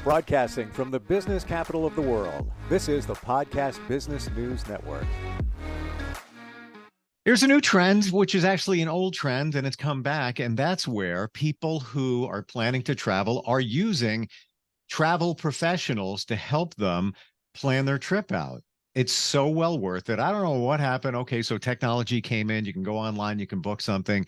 Broadcasting from the business capital of the world, this is the Podcast Business News Network. Here's a new trend, which is actually an old trend, and it's come back, and that's where people who are planning to travel are using travel professionals to help them plan their trip out. It's so well worth it. I don't know what happened. Okay, so technology came in. You can go online, you can book something.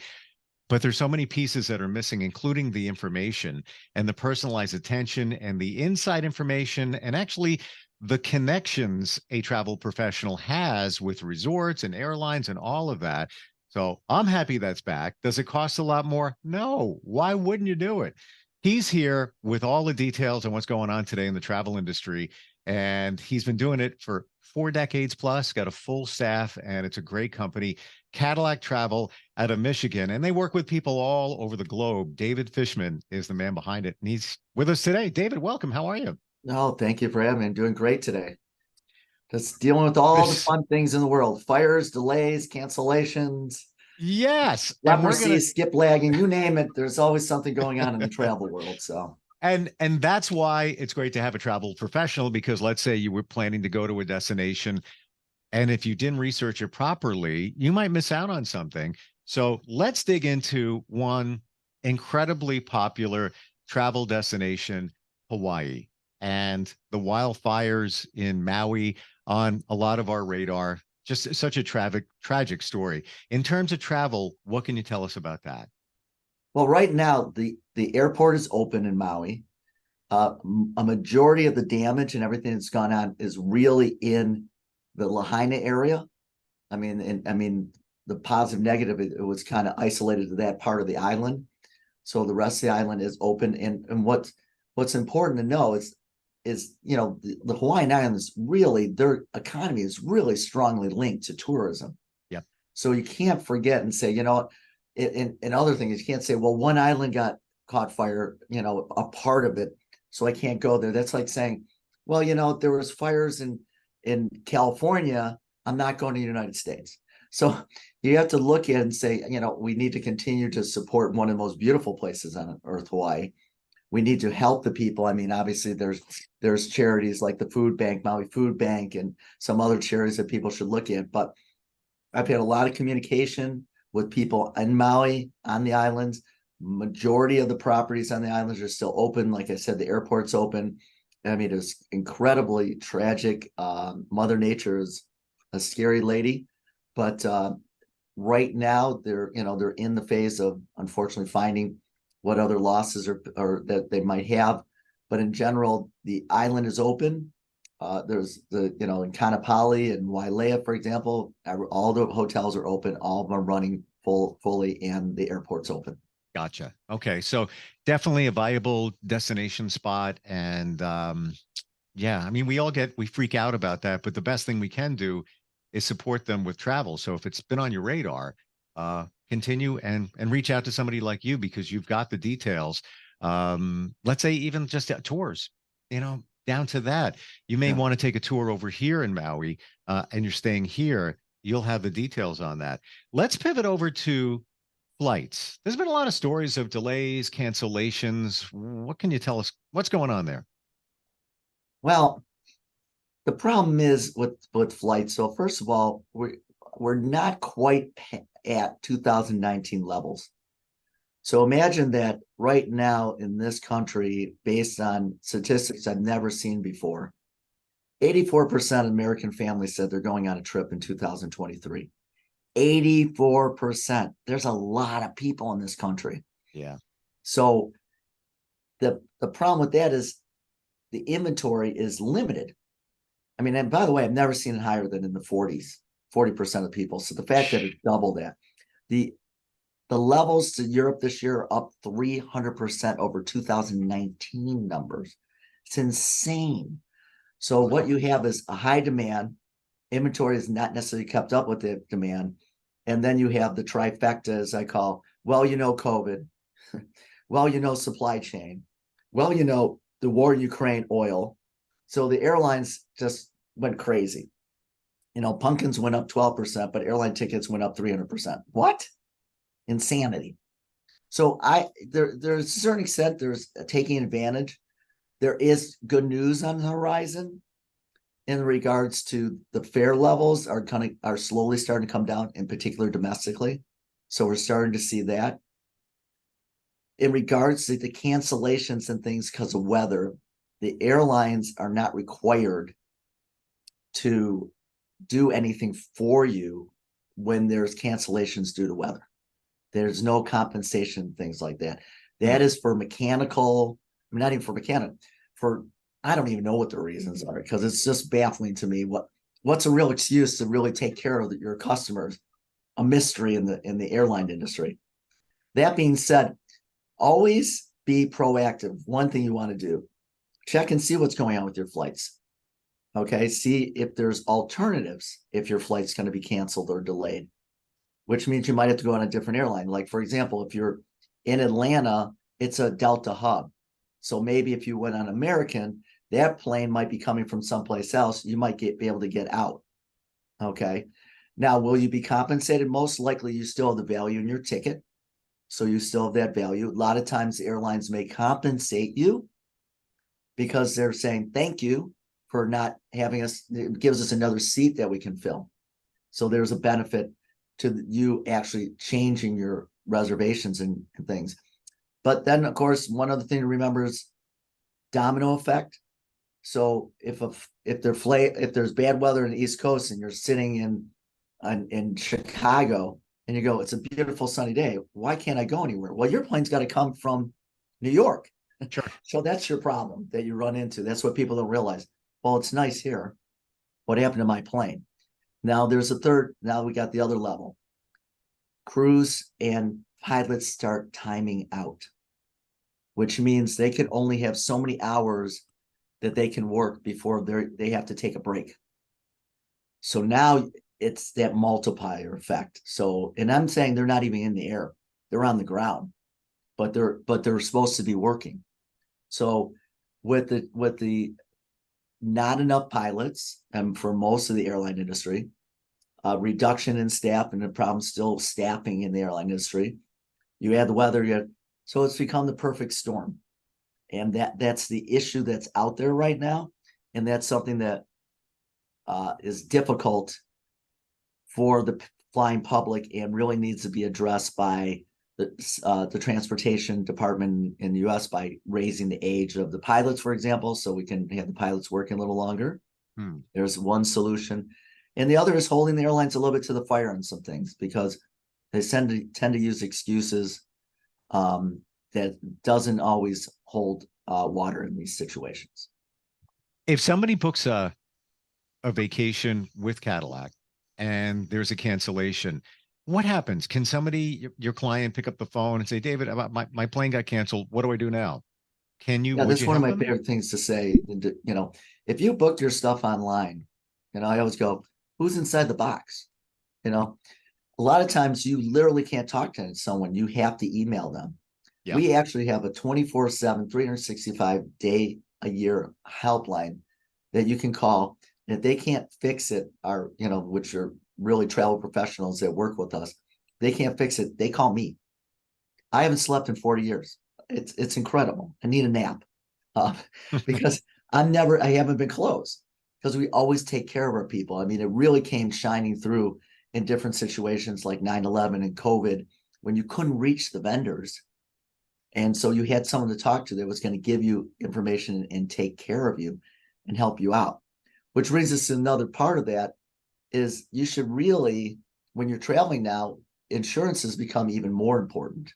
But there's so many pieces that are missing, including the information and the personalized attention and the inside information, and actually the connections a travel professional has with resorts and airlines and all of that. So I'm happy that's back. Does it cost a lot more? No. Why wouldn't you do it? He's here with all the details on what's going on today in the travel industry. And he's been doing it for 4 decades plus, got a full staff, and it's a great company, Cadillac Travel out of Michigan. And they work with people all over the globe. David Fishman is the man behind it. And he's with us today. David, welcome. How are you? No, thank you for having me. I'm doing great today. Just dealing with all the fun things in the world: fires, delays, cancellations. Yes. Leprosy, skip lagging, you name it. There's always something going on in the travel world. So And that's why it's great to have a travel professional, because let's say you were planning to go to a destination, and if you didn't research it properly, you might miss out on something. So let's dig into one incredibly popular travel destination, Hawaii, and the wildfires in Maui on a lot of our radar. Just such a tragic story. In terms of travel, what can you tell us about that? well, right now the airport is open in Maui. A majority of the damage and everything that's gone on is really in the Lahaina area. I mean, the positive, negative, it was kind of isolated to that part of the island. So the rest of the island is open. And what's important to know is the Hawaiian Islands, really, their economy is really strongly linked to tourism. Yeah. So you can't forget and say, and other things, you can't say, well, one island got caught fire, a part of it, so I can't go there. That's like saying, well, there was fires in California, I'm not going to the United States. So you have to look at it and say, we need to continue to support one of the most beautiful places on earth, Hawaii. We need to help the people. I mean, obviously there's charities like the Food Bank, Maui Food Bank, and some other charities that people should look at. But I've had a lot of communication with people in Maui, on the islands. Majority of the properties on the islands are still open. Like I said, the airport's open. I mean, it's incredibly tragic. Mother Nature is a scary lady, but right now they're in the phase of, unfortunately, finding what other losses or that they might have. But in general, the island is open. There's in Kanapali and Wailea, for example, all the hotels are open. All of them are running fully, and the airport's open. Gotcha. Okay. So definitely a viable destination spot. And yeah, I mean, we freak out about that, but the best thing we can do is support them with travel. So if it's been on your radar, continue and reach out to somebody like you, because you've got the details. Let's say even just tours, down to that. You may want to take a tour over here in Maui, and you're staying here. You'll have the details on that. Let's pivot over to flights. There's been a lot of stories of delays, cancellations. What can you tell us? What's going on there? Well, the problem is with flights. So first of all, we're not quite at 2019 levels. So imagine that right now in this country, based on statistics I've never seen before, 84% of American families said they're going on a trip in 2023. 84%. There's a lot of people in this country. Yeah. So the problem with that is the inventory is limited. I mean, and by the way, I've never seen it higher than in the 40% of people. So the fact that it's double that. The levels to Europe this year are up 300% over 2019 numbers. It's insane. So what you have is a high demand. Inventory is not necessarily kept up with the demand. And then you have the trifecta, as I call, COVID, supply chain, the war in Ukraine, oil. So the airlines just went crazy. Pumpkins went up 12%, but airline tickets went up 300%. What? Insanity. So there's a certain extent, there's taking advantage. there is good news on the horizon in regards to the fare levels are slowly starting to come down, in particular domestically. So we're starting to see that. In regards to the cancellations and things because of weather, the airlines are not required to do anything for you when there's cancellations due to weather. There's no compensation, things like that. That is for mechanical, I mean, not even for mechanic, for I don't even know what the reasons are, because it's just baffling to me. What's a real excuse to really take care of your customers? A mystery in the airline industry. That being said, always be proactive. One thing you want to do, check and see what's going on with your flights. Okay, see if there's alternatives if your flight's going to be canceled or delayed, which means you might have to go on a different airline. Like, for example, if you're in Atlanta, it's a Delta hub. So maybe if you went on American, that plane might be coming from someplace else. You might be able to get out. Okay. Now, will you be compensated? Most likely you still have the value in your ticket. So you still have that value. A lot of times the airlines may compensate you because they're saying, thank you for not having us. It gives us another seat that we can fill. So there's a benefit to you actually changing your reservations and things. But then, of course, one other thing to remember is domino effect. So if there's bad weather in the East Coast and you're sitting in Chicago and you go, it's a beautiful sunny day, why can't I go anywhere? Well, your plane's got to come from New York. Sure. So that's your problem that you run into. That's what people don't realize. Well, it's nice here. What happened to my plane? Now we got the other level. Crews and pilots start timing out, which means they can only have so many hours that they can work before they have to take a break. So now it's that multiplier effect. So, and I'm saying they're not even in the air; they're on the ground, but they're supposed to be working. So, with the not enough pilots, and for most of the airline industry, reduction in staff, and the problem still staffing in the airline industry. You add the weather, so it's become the perfect storm. And that's the issue that's out there right now. And that's something that is difficult for the flying public and really needs to be addressed by the transportation department in the US by raising the age of the pilots, for example, so we can have the pilots working a little longer. There's one solution. And the other is holding the airlines a little bit to the fire on some things, because they tend to use excuses that doesn't always hold water in these situations. If somebody books a vacation with Cadillac and there's a cancellation, what happens? Can somebody, your client, pick up the phone and say, David, my plane got canceled. What do I do now? Can you? Yeah, that's one of my them? favorite things to say. If you booked your stuff online, I always go, who's inside the box? A lot of times you literally can't talk to someone. You have to email them. Yeah. We actually have a 24/7, 365 day a year helpline that you can call. And if they can't fix it, which are really travel professionals that work with us, they can't fix it. They call me. I haven't slept in 40 years. It's incredible. I need a nap because I haven't been closed, because we always take care of our people. I mean, it really came shining through in different situations like 9/11 and COVID, when you couldn't reach the vendors. And so you had someone to talk to that was going to give you information and take care of you and help you out. Which brings us to another part of that is you should really, when you're traveling now, insurance has become even more important.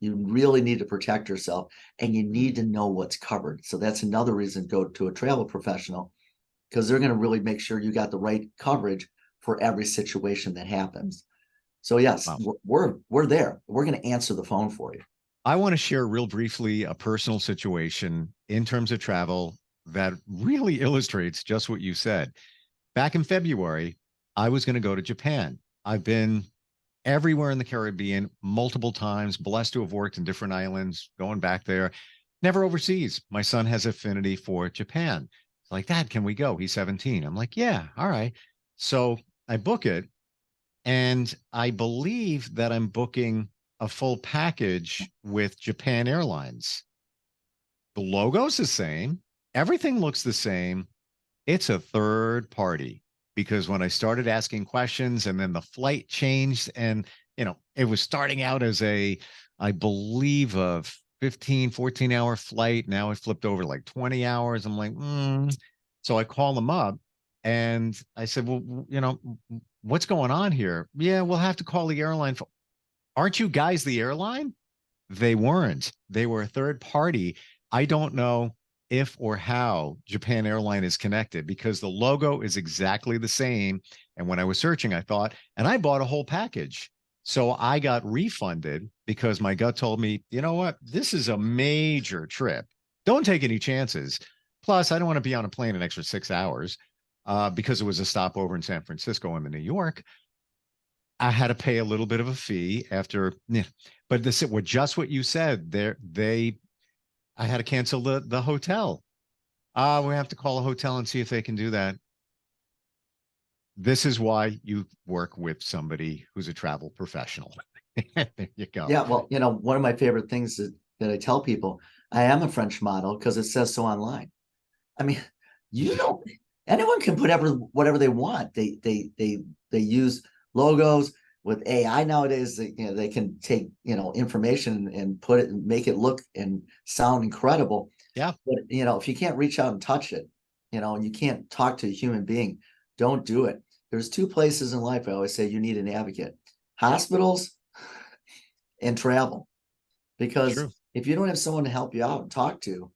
You really need to protect yourself, and you need to know what's covered. So that's another reason to go to a travel professional, because they're going to really make sure you got the right coverage for every situation that happens. So yes, wow. we're there. We're going to answer the phone for you. I want to share real briefly a personal situation in terms of travel that really illustrates just what you said. Back in February, I was going to go to Japan. I've been everywhere in the Caribbean multiple times, blessed to have worked in different islands, going back there, never overseas. My son has affinity for Japan. It's like, Dad, can we go? He's 17. I'm like, yeah, all right. So I book it, and I believe that I'm booking a full package with Japan Airlines. The logo's the same. Everything looks the same. It's a third party because when I started asking questions and then the flight changed and, it was starting out as I believe, a 15, 14-hour flight. Now it flipped over like 20 hours. I'm like, So I call them up and I said, well, what's going on here? Yeah, we'll have to call the airline. Aren't you guys the airline? They weren't. They were a third party. I don't know if or how Japan Airline is connected because the logo is exactly the same. And when I was searching, I thought, and I bought a whole package. So I got refunded because my gut told me, you know what? This is a major trip. Don't take any chances. Plus, I don't want to be on a plane an extra 6 hours because it was a stopover in San Francisco and in New York. I had to pay a little bit of a fee after, but this was just what you said. I had to cancel the hotel. We have to call a hotel and see if they can do that. This is why you work with somebody who's a travel professional. There you go. Yeah, well, one of my favorite things that I tell people, I am a French model because it says so online. I mean, anyone can put whatever they want. They use logos with AI nowadays. They can take information and put it and make it look and sound incredible. Yeah. But if you can't reach out and touch it, and you can't talk to a human being, don't do it. There's two places in life I always say you need an advocate: hospitals and travel. Because True. if you don't have someone to help you out and talk to,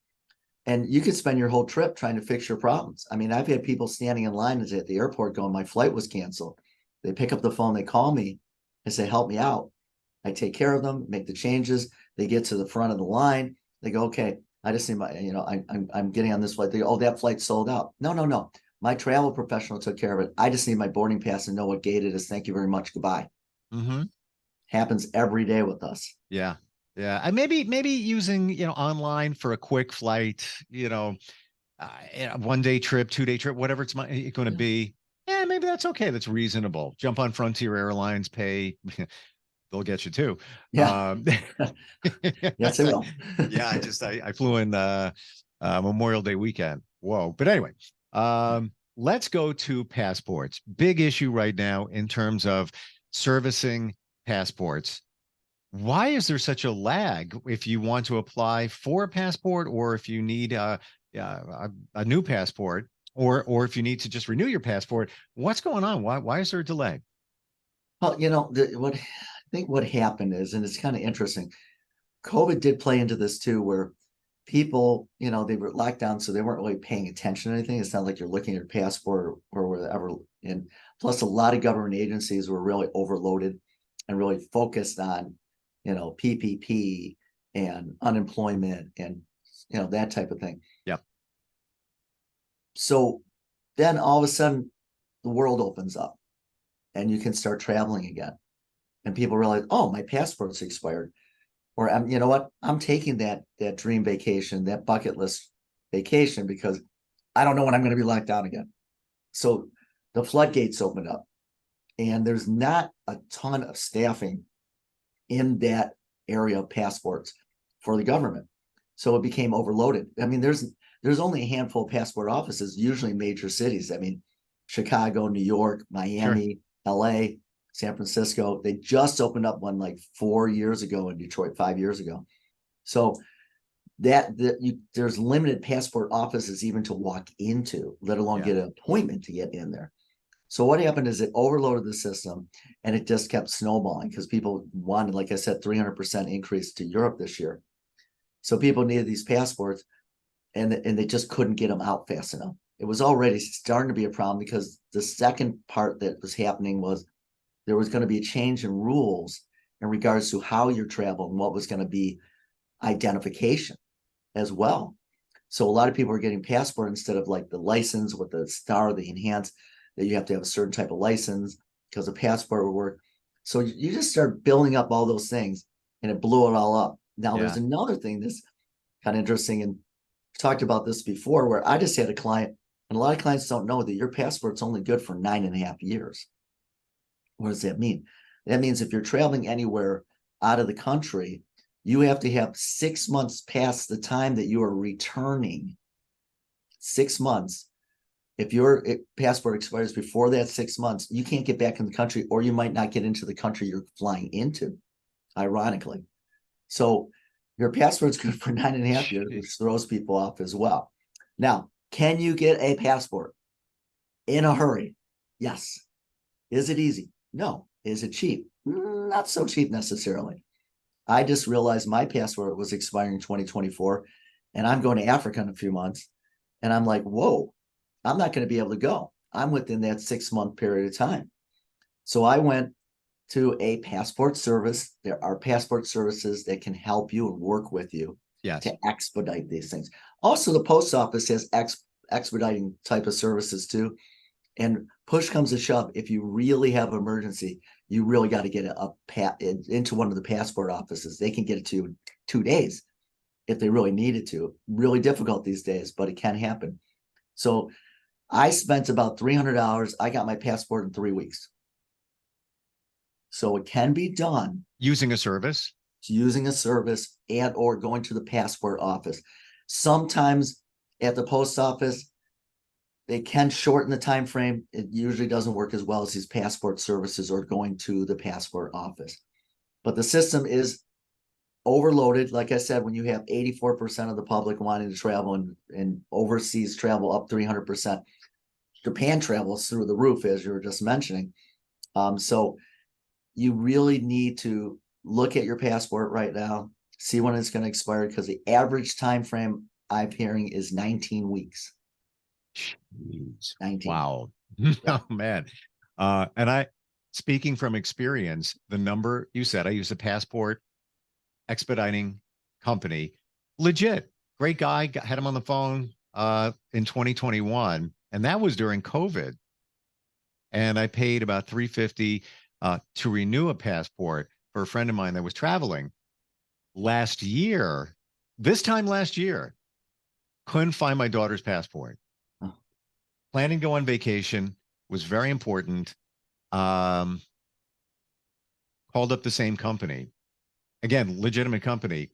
and you could spend your whole trip trying to fix your problems. I mean, I've had people standing in line at the airport going, my flight was canceled. They pick up the phone, they call me and say, help me out. I take care of them, make the changes. They get to the front of the line. They go, okay, I just need my, I'm getting on this flight. They go, oh, that flight's sold out. No. My travel professional took care of it. I just need my boarding pass and know what gate it is. Thank you very much. Goodbye. Mm-hmm. Happens every day with us. Yeah. Yeah. And maybe using, online for a quick flight, 1 day trip, 2 day trip, whatever it's going to be. Yeah, maybe that's okay. That's reasonable. Jump on Frontier Airlines, pay. They'll get you too. Yeah. Yes, they will. Yeah. I flew in Memorial Day weekend. Whoa. But anyway, let's go to passports. Big issue right now in terms of servicing passports. Why is there such a lag if you want to apply for a passport or if you need a new passport or if you need to just renew your passport? What's going on? Why is there a delay? Well, what I think what happened is, and it's kind of interesting, COVID did play into this too, where people, they were locked down, so they weren't really paying attention to anything. It's not like you're looking at your passport or whatever. And plus, a lot of government agencies were really overloaded and really focused on, PPP and unemployment and, that type of thing. Yep. So then all of a sudden, the world opens up and you can start traveling again. And people realize, oh, my passport's expired. Or you know what? I'm taking that dream vacation, that bucket list vacation, because I don't know when I'm going to be locked down again. So the floodgates opened up, and there's not a ton of staffing in that area of passports for the government. So it became overloaded. I mean, there's only a handful of passport offices, usually major cities. I mean, Chicago, New York, Miami, sure. LA, San Francisco. They just opened up one like 4 years ago in Detroit, 5 years ago. So there's limited passport offices even to walk into, let alone get an appointment to get in there. So what happened is it overloaded the system and it just kept snowballing because people wanted, like I said, 300% increase to Europe this year. So people needed these passports and they just couldn't get them out fast enough. It was already starting to be a problem because the second part that was happening was there was going to be a change in rules in regards to how you're traveling and what was going to be identification as well. So a lot of people are getting passport instead of like the license with the star, the enhanced, that you have to have a certain type of license because a passport would work. So you just start building up all those things and it blew it all up. Now there's another thing that's kind of interesting, and I've talked about this before, where I just had a client, and a lot of clients don't know that your passport's only good for 9.5 years. What does that mean? That means if you're traveling anywhere out of the country, you have to have 6 months past the time that you are returning. 6 months. If your passport expires before that 6 months, you can't get back in the country, or you might not get into the country you're flying into, ironically. So your passport's good for 9.5 years, which throws people off as well. Now, can you get a passport in a hurry? Yes. Is it easy? No. Is it cheap? Not so cheap necessarily. I just realized my passport was expiring in 2024, and I'm going to Africa in a few months. And I'm like, whoa, I'm not going to be able to go. I'm within that 6-month period of time. So I went to a passport service. There are passport services that can help you and work with you to expedite these things. Also, the post office has expediting type of services too. And push comes to shove, if you really have an emergency, you really got to get it into one of the passport offices. They can get it to you in 2 days if they really needed to. Really difficult these days, but it can happen. So I spent about $300. I got my passport in 3 weeks. So it can be done using a service and or going to the passport office. Sometimes at the post office, they can shorten the time frame. It usually doesn't work as well as these passport services or going to the passport office. But the system is overloaded. Like I said, when you have 84% of the public wanting to travel and overseas travel up 300%, Japan travels through the roof, as you were just mentioning. So you really need to look at your passport right now, see when it's going to expire, because the average time frame I'm hearing is 19 weeks. Jeez. 19. Wow. Oh man. And speaking from experience, the number you said, I used a passport expediting company, legit, great guy, had him on the phone in 2021, and that was during COVID. And I paid about $350 to renew a passport for a friend of mine that was traveling this time last year, couldn't find my daughter's passport. Planning to go on vacation, was very important. Called up the same company, again, legitimate company,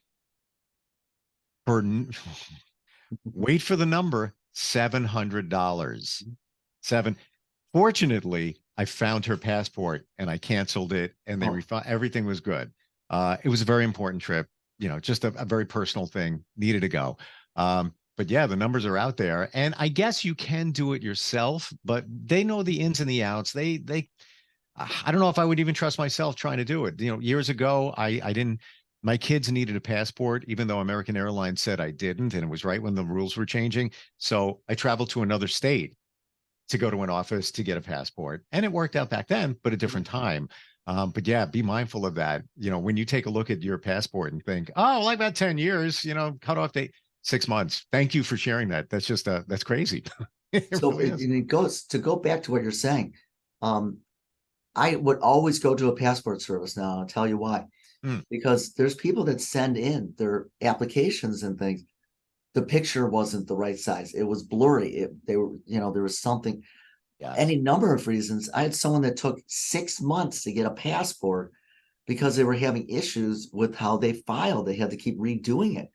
for wait for the number, $700. Fortunately, I found her passport and I canceled it, and they everything was good. It was a very important trip, just a very personal thing, needed to go. But yeah, the numbers are out there, and I guess you can do it yourself, but they know the ins and the outs. I don't know if I would even trust myself trying to do it. Years ago, I didn't, my kids needed a passport, even though American Airlines said I didn't. And it was right when the rules were changing. So I traveled to another state to go to an office to get a passport. And it worked out back then, but a different time. But yeah, be mindful of that. When you take a look at your passport and think, oh, like about 10 years, cutoff date, 6 months. Thank you for sharing that. That's just, that's crazy. It goes to go back to what you're saying. I would always go to a passport service now. I'll tell you why. Because there's people that send in their applications and things. The picture wasn't the right size. It was blurry. There was something, any number of reasons. I had someone that took 6 months to get a passport because they were having issues with how they filed. They had to keep redoing it.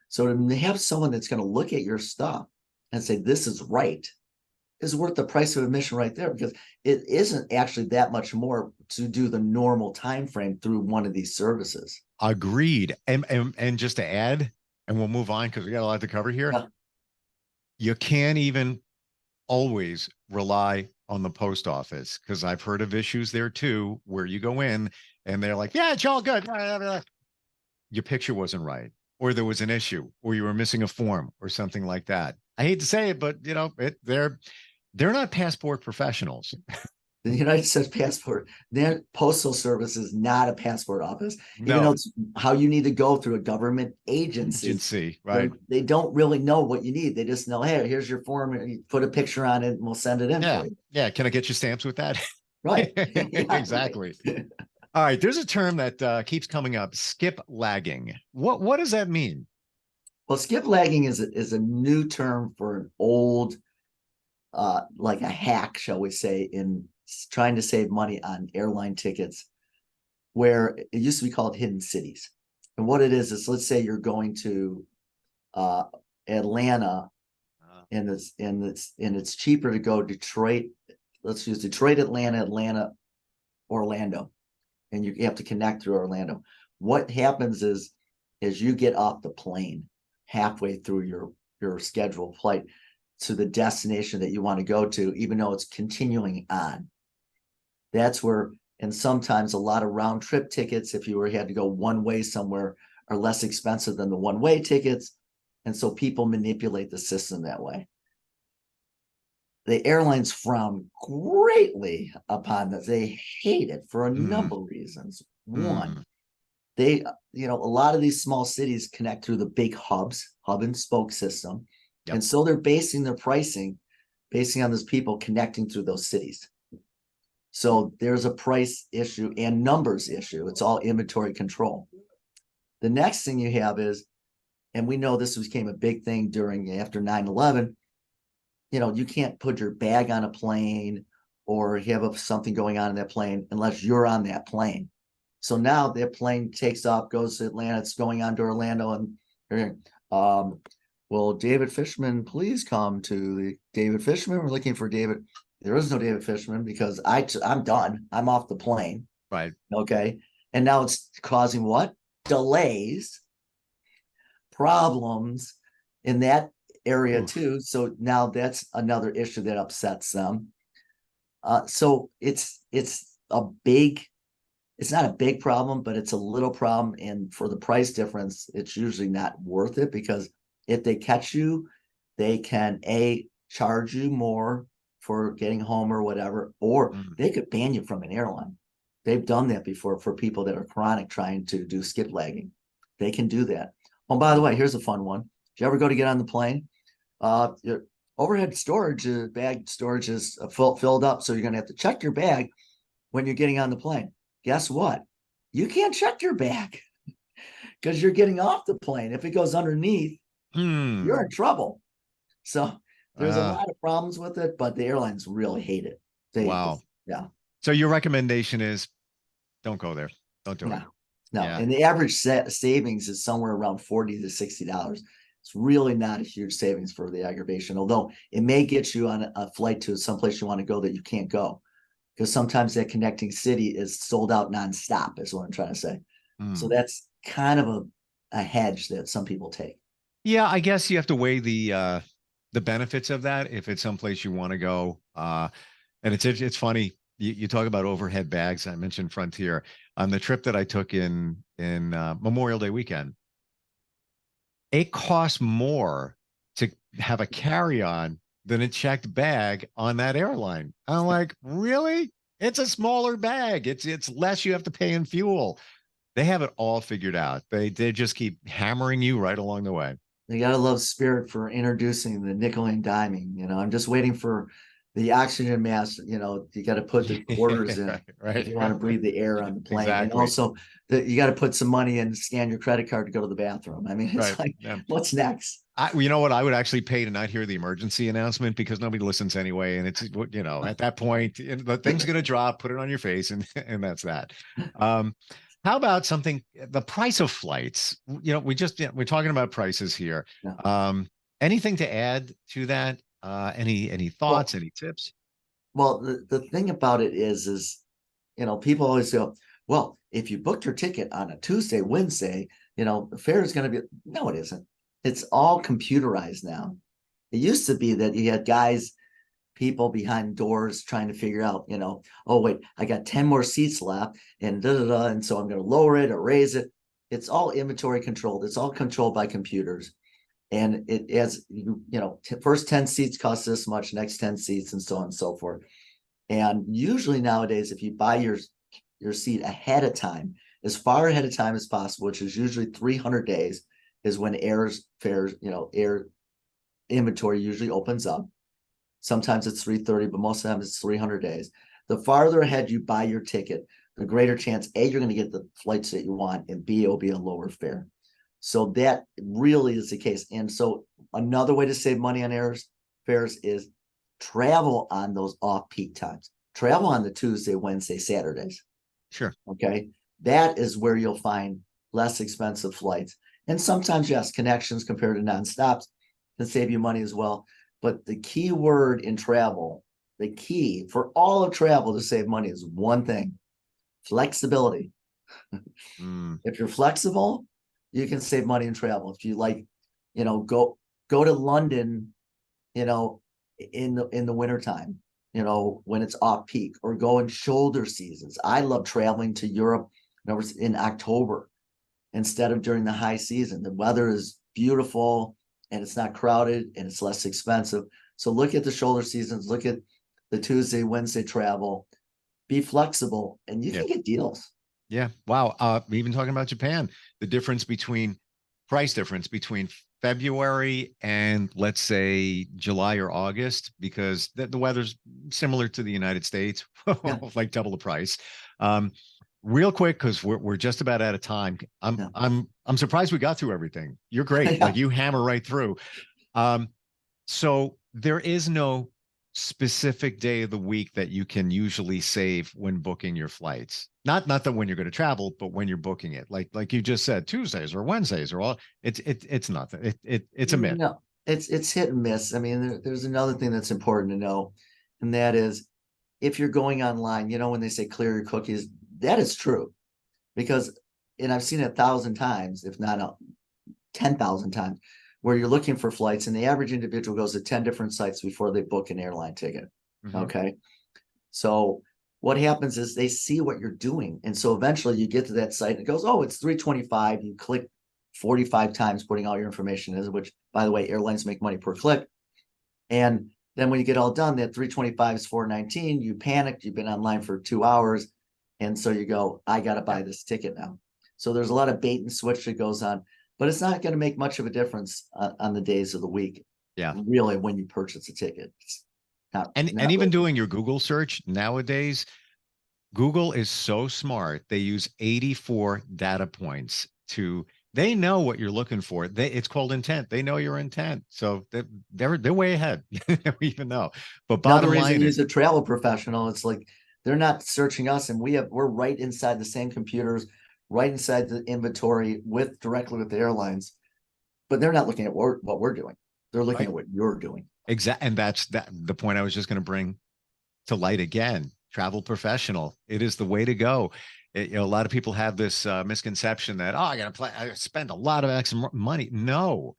So to have someone that's going to look at your stuff and say, this is right, is worth the price of admission right there, because it isn't actually that much more to do the normal time frame through one of these services. Agreed. And just to add, and we'll move on because we got a lot to cover here. Yeah. You can't even always rely on the post office, because I've heard of issues there too, where you go in and they're like, yeah, it's all good. Your picture wasn't right, or there was an issue, or you were missing a form or something like that. I hate to say it, but they're not passport professionals. The United States passport, their postal service is not a passport office, No. even though it's how you need to go through a government agency. Right? They don't really know what you need. They just know, hey, here's your form, and you put a picture on it, and we'll send it in for you. Yeah. Can I get your stamps with that? Right. Exactly. All right. There's a term that keeps coming up: skip lagging. What does that mean? Well, skip lagging is a new term for an old, like a hack, shall we say, in trying to save money on airline tickets, where it used to be called hidden cities. And what it is let's say you're going to Atlanta, and it's cheaper to go Detroit. Let's use Detroit, Atlanta, Orlando, and you have to connect through Orlando. What happens is you get off the plane halfway through your scheduled flight to the destination that you want to go to, even though it's continuing on. That's where, and sometimes a lot of round trip tickets, if you had to go one way somewhere, are less expensive than the one way tickets. And so people manipulate the system that way. The airlines frown greatly upon this. They hate it for a number of reasons. One, they, a lot of these small cities connect through the big hub and spoke system. Yep. And so they're basing their pricing on those people connecting through those cities. So there's a price issue and numbers issue. It's all inventory control. The next thing you have is, and we know this became a big thing after 9/11, you can't put your bag on a plane or have something going on in that plane unless you're on that plane. So now that plane takes off, goes to Atlanta, it's going on to Orlando, and will David Fishman please come to the David Fishman? We're looking for David. There is no David Fishman because I'm done. I'm off the plane. Right. Okay. And now it's causing what? Delays, problems in that area too. So now that's another issue that upsets them. So it's not a big problem, but it's a little problem. And for the price difference, it's usually not worth it, because if they catch you, they can charge you more for getting home or whatever, or they could ban you from an airline. They've done that before for people that are chronic trying to do skip lagging. They can do that. Oh, by the way, here's a fun one. Did you ever go to get on the plane? Your overhead storage, bag storage is filled up. So you're going to have to check your bag when you're getting on the plane. Guess what? You can't check your bag because you're getting off the plane. If it goes underneath, you're in trouble. So there's a lot of problems with it, but the airlines really hate it. Wow. Yeah. So your recommendation is don't go there. Don't do it. No. Yeah. And the average savings is somewhere around $40 to $60. It's really not a huge savings for the aggravation, although it may get you on a flight to someplace you want to go that you can't go, because sometimes that connecting city is sold out nonstop, is what I'm trying to say. So that's kind of a hedge that some people take. Yeah, I guess you have to weigh the benefits of that if it's someplace you want to go. And it's funny. You talk about overhead bags. I mentioned Frontier on the trip that I took in Memorial Day weekend. It costs more to have a carry-on than a checked bag on that airline. I'm like, really? It's a smaller bag. It's less you have to pay in fuel. They have it all figured out. They just keep hammering you right along the way. You gotta love Spirit for introducing the nickel and diming. I'm just waiting for the oxygen mask. You got to put the quarters in right, if you want to breathe the air on the plane. Exactly. And also you got to put some money in, scan your credit card to go to the bathroom. I mean, it's what's next? You know what? I would actually pay to not hear the emergency announcement, because nobody listens anyway. And it's, at that point, the thing's going to drop, put it on your face, and that's that. How about the price of flights? We're talking about prices here. Yeah. Anything to add to that? Any thoughts, any tips? Well, the thing about it is, people always go, well, if you booked your ticket on a Tuesday, Wednesday, the fare is going to be, no, it isn't. It's all computerized now. It used to be that you had people behind doors trying to figure out, oh, wait, I got 10 more seats left and and so I'm going to lower it or raise it. It's all inventory controlled. It's all controlled by computers. And it has, first 10 seats cost this much, next 10 seats, and so on and so forth. And usually nowadays, if you buy your seat ahead of time, as far ahead of time as possible, which is usually 300 days, is when air inventory usually opens up. Sometimes it's 330, but most of the time it's 300 days. The farther ahead you buy your ticket, the greater chance, A, you're going to get the flights that you want, and B, it'll be a lower fare. So that really is the case. And so another way to save money on fares is travel on those off-peak times. Travel on the Tuesday, Wednesday, Saturdays. Sure. Okay. That is where you'll find less expensive flights. And sometimes, yes, connections compared to nonstops can save you money as well. But the key word in travel, the key for all of travel to save money is one thing: flexibility. If you're flexible, you can save money in travel. If you like, go to London, in the wintertime, when it's off peak, or go in shoulder seasons. I love traveling to Europe in October instead of during the high season. The weather is beautiful and it's not crowded and it's less expensive. So look at the shoulder seasons, look at the Tuesday, Wednesday travel, be flexible, and you can get deals. Yeah. Wow. Even talking about Japan, the price difference between February and, let's say, July or August, because the weather's similar to the United States, like double the price. Real quick, because we're just about out of time. I'm surprised we got through everything. You're great. Like, you hammer right through. So there is no specific day of the week that you can usually save when booking your flights. Not that when you're going to travel, but when you're booking it. Like you just said, Tuesdays or Wednesdays or all. It's nothing. It's a myth. No, it's hit and miss. I mean, there's another thing that's important to know, and that is, if you're going online, when they say clear your cookies, that is true, because, and I've seen it 1,000 times, if not 10,000 times, where you're looking for flights and the average individual goes to 10 different sites before they book an airline ticket. Okay. So what happens is they see what you're doing. And so eventually you get to that site and it goes, oh, it's $325. You click 45 times putting all your information in, which, by the way, airlines make money per click. And then when you get all done, that $325 is $419. You panic. You've been online for 2 hours. And so you go, I got to buy this ticket now. So there's a lot of bait and switch that goes on, but it's not going to make much of a difference on the days of the week. Yeah. Really, when you purchase a ticket. Not even really. doing your Google search nowadays, Google is so smart. They use 84 data points they know what you're looking for. It's called intent. They know your intent. So they're way ahead. We even know. But bottom line is, a travel professional, it's like they're not searching us, and we're right inside the same computers, right inside the inventory directly with the airlines, but they're not looking at what we're doing. They're looking at what you're doing. Exactly. And that's the point I was just going to bring to light again. Travel professional. It is the way to go. A lot of people have this misconception that, I spend a lot of extra money. No,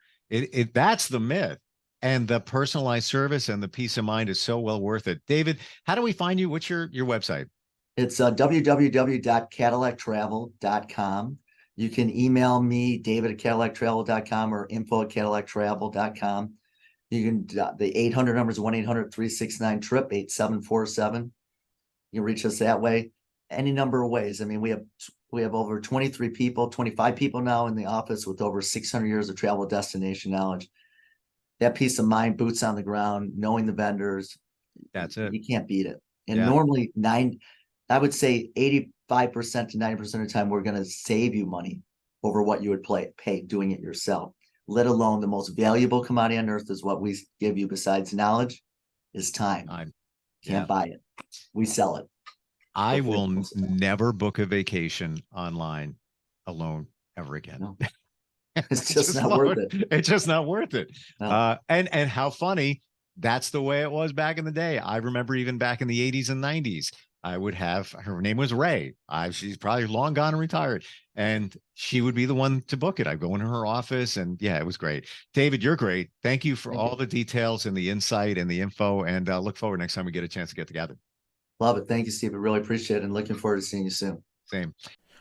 that's the myth. And the personalized service and the peace of mind is so well worth it. David, how do we find you? What's your website? It's www.cadillactravel.com. You can email me, david@cadillactravel.com, or info@cadillactravel.com. You can, the 800 number is 1-800-369-TRIP, 8747. You can reach us that way, any number of ways. I mean, we have over 25 people now in the office with over 600 years of travel destination knowledge. That peace of mind, boots on the ground, knowing the vendors. That's it. You can't beat it. And normally I would say 85% to 90% of the time, we're going to save you money over what you would pay doing it yourself, let alone the most valuable commodity on earth is what we give you besides knowledge is time. Can't buy it. We sell it. I will never book a vacation online alone ever again. No. It's just not worth it. It's just not worth it. No. And how funny, that's the way it was back in the day. I remember even back in the 80s and 90s, I would have, her name was Ray. She's probably long gone and retired. And she would be the one to book it. I'd go into her office and it was great. David, you're great. Thank you for all the details and the insight and the info, and look forward next time we get a chance to get together. Love it. Thank you, Steve. I really appreciate it, and looking forward to seeing you soon. Same.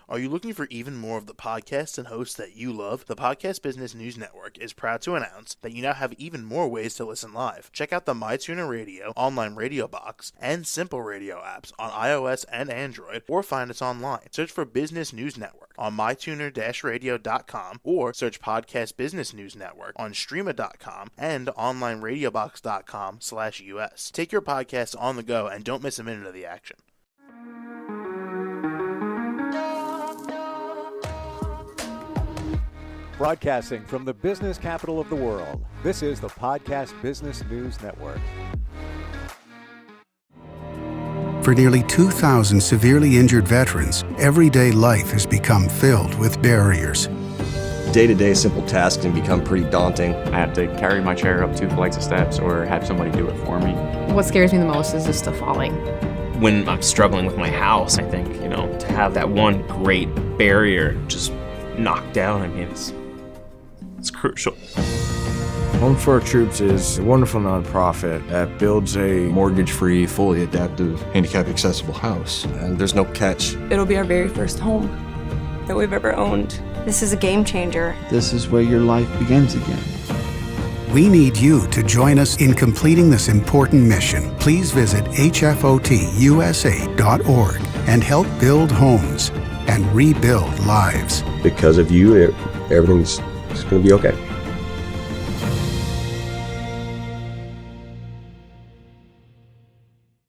Are you looking for even more of the podcasts and hosts that you love? The Podcast Business News Network is proud to announce that you now have even more ways to listen live. Check out the MyTuner Radio, online radio box, and Simple Radio apps on iOS and Android, or find us online. Search for Business News Network on mytuner-radio.com, or search Podcast Business News Network on streama.com and onlineradiobox.com/US. Take your podcast on the go and don't miss a minute of the action. Broadcasting from the business capital of the world, this is the Podcast Business News Network. For nearly 2,000 severely injured veterans, everyday life has become filled with barriers. Day-to-day simple tasks can become pretty daunting. I have to carry my chair up 2 flights of steps or have somebody do it for me. What scares me the most is just the falling. When I'm struggling with my house, I think, to have that one great barrier just knocked down, I mean, it's crucial. Home for Our Troops is a wonderful nonprofit that builds a mortgage-free, fully adaptive, handicap-accessible house. And there's no catch. It'll be our very first home that we've ever owned. This is a game changer. This is where your life begins again. We need you to join us in completing this important mission. Please visit hfotusa.org and help build homes and rebuild lives. Because of you, everything's going to be okay.